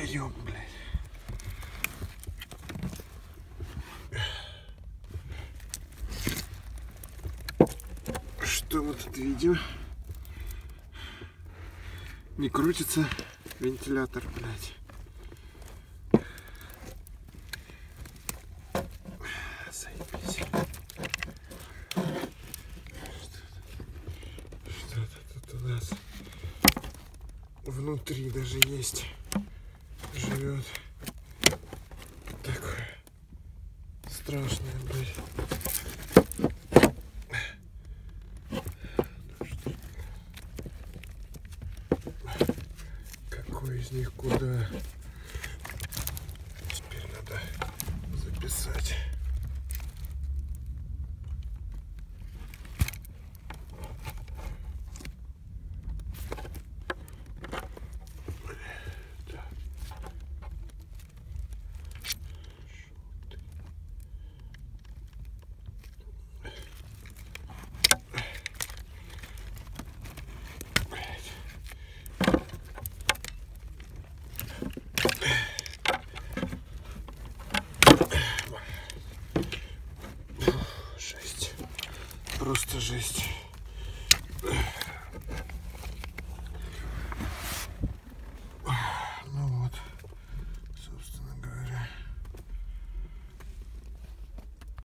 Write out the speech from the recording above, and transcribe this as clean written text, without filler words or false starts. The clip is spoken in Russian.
вдвоем, блядь. Что мы тут видим? Не крутится вентилятор, блядь. Заебись. Что-то тут у нас внутри даже есть. Живет. Такое страшное, блядь. Какой из них куда? Теперь надо записать. Жесть. Просто жесть.